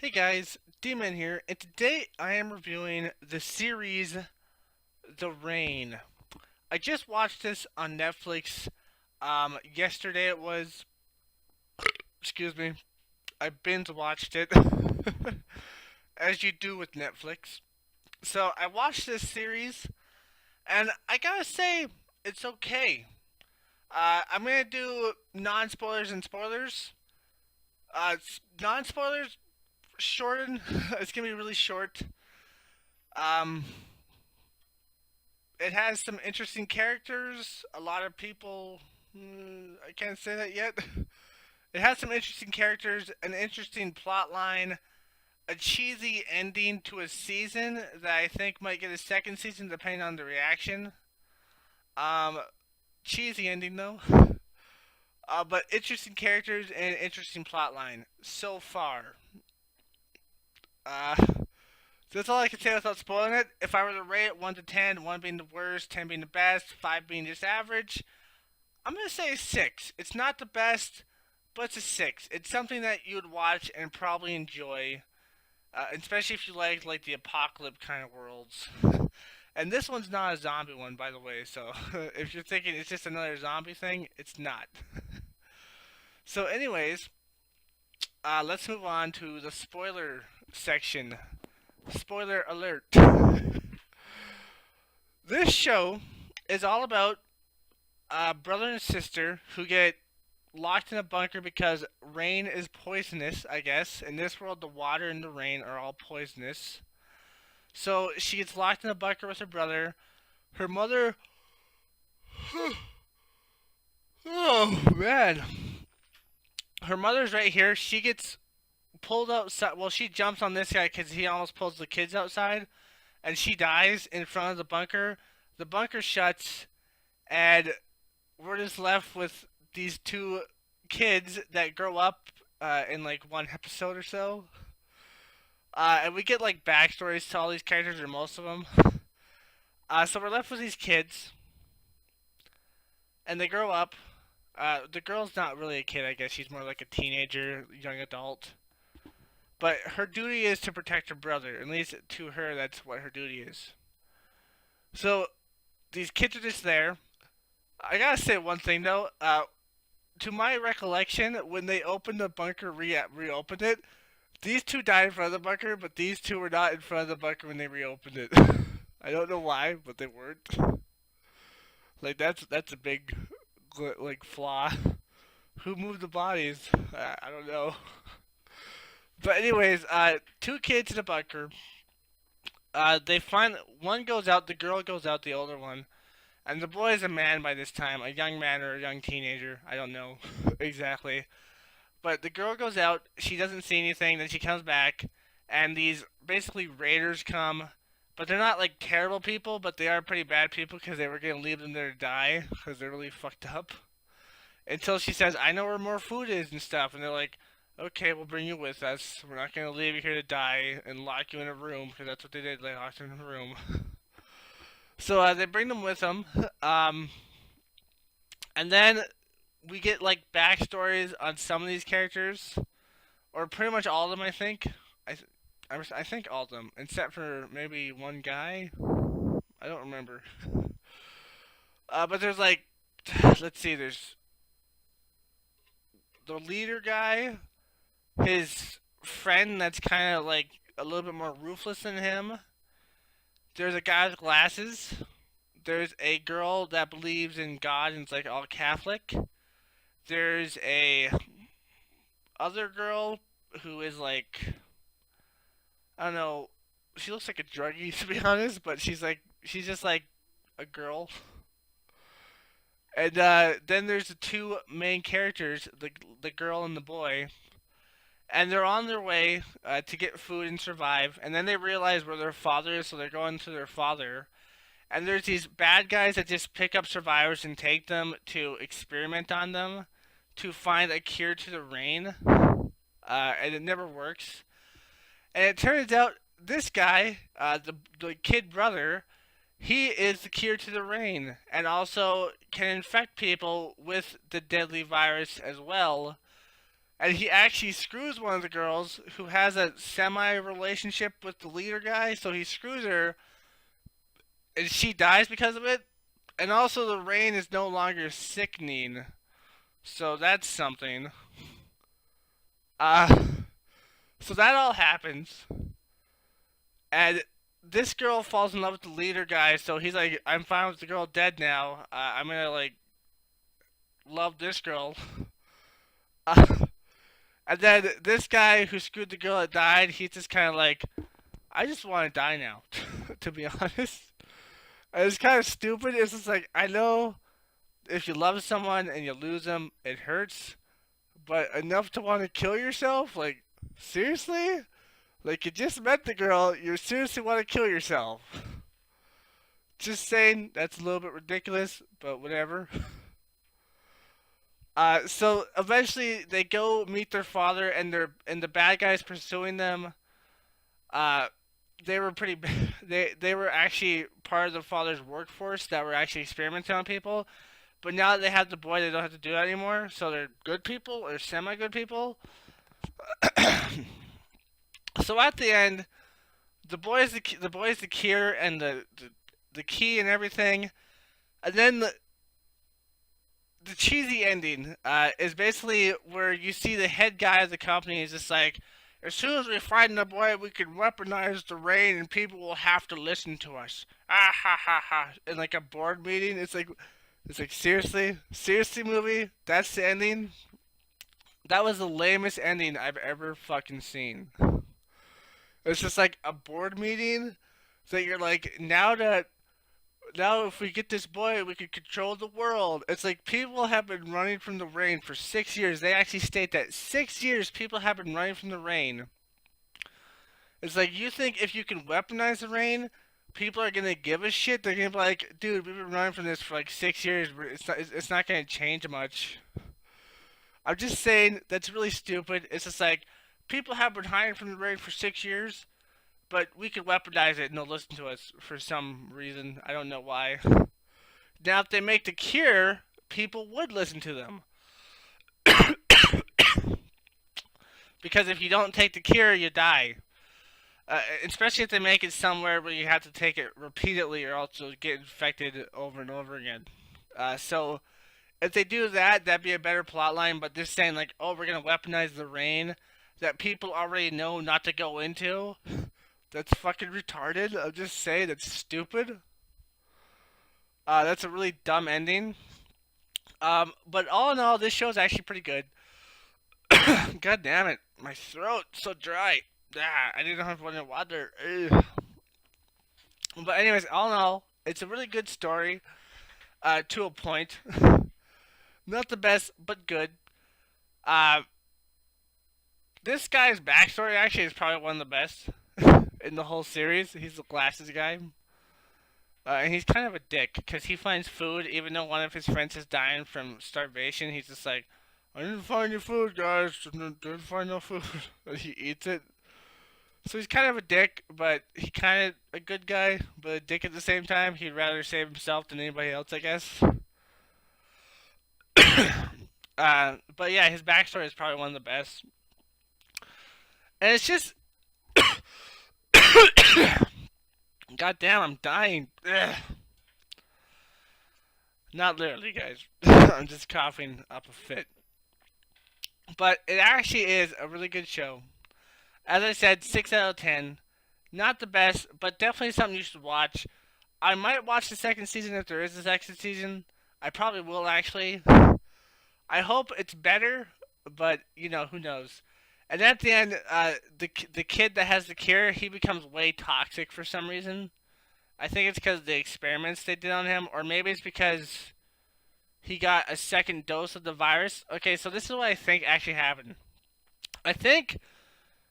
Hey guys, D-Man here, and today I am reviewing the series The Rain. I just watched this on Netflix. Yesterday it was. Excuse me. I binge watched it, as you do with Netflix. So I watched this series, and I gotta say, it's okay. I'm gonna do non-spoilers and spoilers. Non-spoilers, shortened. It's gonna be really short. Um, it has some interesting characters. A lot of people, I can't say that yet. It has some interesting characters, an interesting plot line, a cheesy ending to a season that I think might get a second season depending on the reaction. Um, Cheesy ending though. But interesting characters and interesting plot line so far. So that's all I can say without spoiling it. If I were to rate it 1 to 10, 1 being the worst, 10 being the best, 5 being just average, I'm gonna say a 6. It's not the best, but it's a 6. It's something that you would watch and probably enjoy, especially if you like the apocalypse kind of worlds. And this one's not a zombie one, by the way. So if you're thinking it's just another zombie thing, it's not. So, anyways, let's move on to the spoiler section. Spoiler alert. This show is all about a brother and sister who get locked in a bunker because rain is poisonous, I guess. In this world, the water and the rain are all poisonous. So she gets locked in a bunker with her brother. Her mother. Oh, man. Her mother's right here. She gets pulled outside. Well, she jumps on this guy because he almost pulls the kids outside. And she dies in front of the bunker. The bunker shuts. And we're just left with these two kids that grow up in like one episode or so. And we get like backstories to all these characters, or most of them. So we're left with these kids, and they grow up. The girl's not really a kid, I guess. She's more like a teenager, young adult. But her duty is to protect her brother. At least to her, that's what her duty is. So these kids are just there. I gotta say one thing though. To my recollection, when they opened the bunker, reopened it, these two died in front of the bunker, but these two were not in front of the bunker when they reopened it. I don't know why, but they weren't. Like that's a big like flaw. Who moved the bodies? I don't know. But anyways, two kids in a bunker. They find one goes out, the girl goes out, the older one, and the boy is a man by this time, a young man or a young teenager. I don't know exactly. But the girl goes out, she doesn't see anything, then she comes back, and these basically raiders come. But they're not like terrible people, but they are pretty bad people because they were gonna leave them there to die because they're really fucked up. Until she says, "I know where more food is and stuff," and they're like, "Okay, we'll bring you with us. We're not gonna leave you here to die and lock you in a room because that's what they did. They locked them in a room." So they bring them with them, and then we get like backstories on some of these characters, or pretty much all of them. I think. I think all of them, except for maybe one guy. I don't remember. But there's like, let's see. There's the leader guy, his friend that's kind of like a little bit more ruthless than him. There's a guy with glasses. There's a girl that believes in God and is like all Catholic. There's a other girl who is like, I don't know. She looks like a druggie to be honest, but she's just like a girl. And then there's the two main characters, the girl and the boy, and they're on their way to get food and survive. And then they realize where their father is, so they're going to their father. And there's these bad guys that just pick up survivors and take them to experiment on them to find a cure to the rain. And it never works. And it turns out this guy, the kid brother, he is the cure to the rain, and also can infect people with the deadly virus as well. and he actually screws one of the girls who has a semi relationship with the leader guy. So he screws her, and she dies because of it. And also, the rain is no longer sickening, so that's something. Uh, so that all happens, and this girl falls in love with the leader guy. So he's like, "I'm fine with the girl dead now. I'm gonna like love this girl." Uh, and then this guy who screwed the girl that died, he's just kind of like, "I just want to die now," to be honest. And it's kind of stupid. It's just like, I know if you love someone and you lose them, it hurts, but enough to want to kill yourself? Like, seriously? Like, you just met the girl, you seriously want to kill yourself? Just saying, that's a little bit ridiculous, but whatever. So eventually they go meet their father, and the bad guys pursuing them. Uh, they were pretty. They were actually part of the father's workforce that were actually experimenting on people. But now that they have the boy, they don't have to do that anymore. So they're good people or semi good people. So at the end, the boy is the cure and the key and everything. And then the cheesy ending is basically where you see the head guy of the company is just like, as soon as we find the boy, we can weaponize the rain and people will have to listen to us. Ah ha ha ha! In like a board meeting, it's like seriously, seriously, movie. That's the ending. That was the lamest ending I've ever fucking seen. It's just like a board meeting that you're like, now if we get this boy, we can control the world. It's like people have been running from the rain for 6 years. They actually state that 6 years people have been running from the rain. It's like you think if you can weaponize the rain, people are gonna give a shit. They're gonna be like, dude, we've been running from this for like 6 years. But it's not gonna change much. I'm just saying that's really stupid. It's just like people have been hiding from the rain for 6 years, but we could weaponize it and they'll listen to us for some reason. I don't know why. Now, if they make the cure, people would listen to them. Because if you don't take the cure, you die. Especially if they make it somewhere where you have to take it repeatedly or else you'll get infected over and over again. So if they do that, that'd be a better plot line. But just saying like, oh, we're gonna weaponize the rain that people already know not to go into. That's fucking retarded. I'll just say that's stupid. That's a really dumb ending. But all in all, this show's actually pretty good. God damn it, my throat's so dry. Ah, I didn't have any water. Ugh. But anyways, all in all, it's a really good story. To a point. Not the best, but good. Uh, this guy's backstory actually is probably one of the best in the whole series. He's the glasses guy. And he's kind of a dick because he finds food even though one of his friends is dying from starvation. He's just like, I didn't find your food, guys. Didn't find no food. And he eats it. So he's kind of a dick, but he kind of a good guy, but a dick at the same time. He'd rather save himself than anybody else, I guess. But yeah, his backstory is probably one of the best. And it's just, god damn, I'm dying. Ugh. Not literally, guys. I'm just coughing up a fit. But it actually is a really good show. As I said, 6 out of 10. Not the best, but definitely something you should watch. I might watch the second season if there is a second season. I probably will, actually. I hope it's better, but, who knows. And at the end, the kid that has the cure, he becomes way toxic for some reason. I think it's because of the experiments they did on him, or maybe it's because he got a second dose of the virus. Okay, so this is what I think actually happened. I think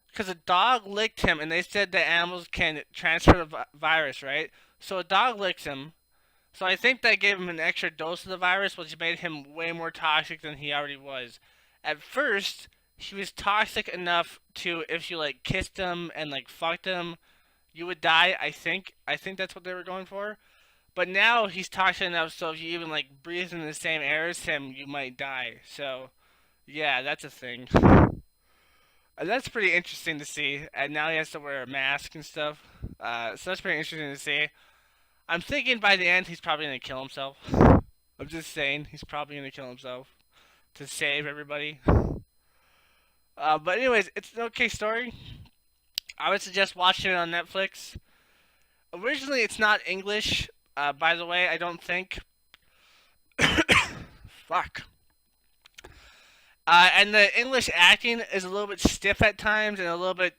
because a dog licked him, and they said that animals can transfer the virus, right? So a dog licks him. So I think that gave him an extra dose of the virus, which made him way more toxic than he already was. At first, he was toxic enough to, if you like kissed him and like fucked him, you would die. I think that's what they were going for. But now he's toxic enough, so if you even like breathe in the same air as him, you might die. So Yeah, that's a thing. And that's pretty interesting to see. And now he has to wear a mask and stuff. So that's pretty interesting to see. I'm thinking by the end he's probably gonna kill himself. I'm just saying he's probably gonna kill himself to save everybody. But anyways, it's an okay story. I would suggest watching it on Netflix. Originally, it's not English. By the way, I don't think. Fuck. And the English acting is a little bit stiff at times and a little bit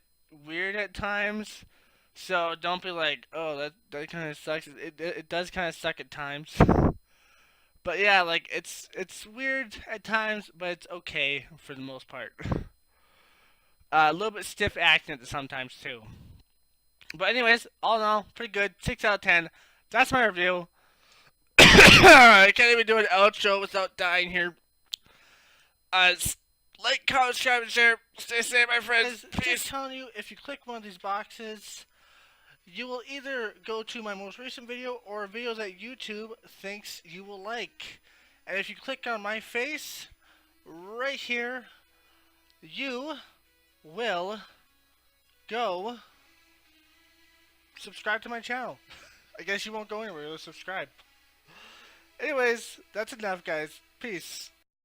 weird at times. So don't be like, oh, that kind of sucks. It does kind of suck at times. But yeah, like it's weird at times, but it's okay for the most part. A little bit stiff acting at sometimes too. But anyways, all in all, pretty good. 6 out of 10. That's my review. I can't even do an outro without dying here. Like, comment, subscribe, and share. Stay safe, my friends. Peace. Just telling you, if you click one of these boxes, you will either go to my most recent video or a video that YouTube thinks you will like. And if you click on my face, right here, you will go subscribe to my channel. I guess you won't go anywhere, you'll subscribe. Anyways, that's enough, guys. Peace.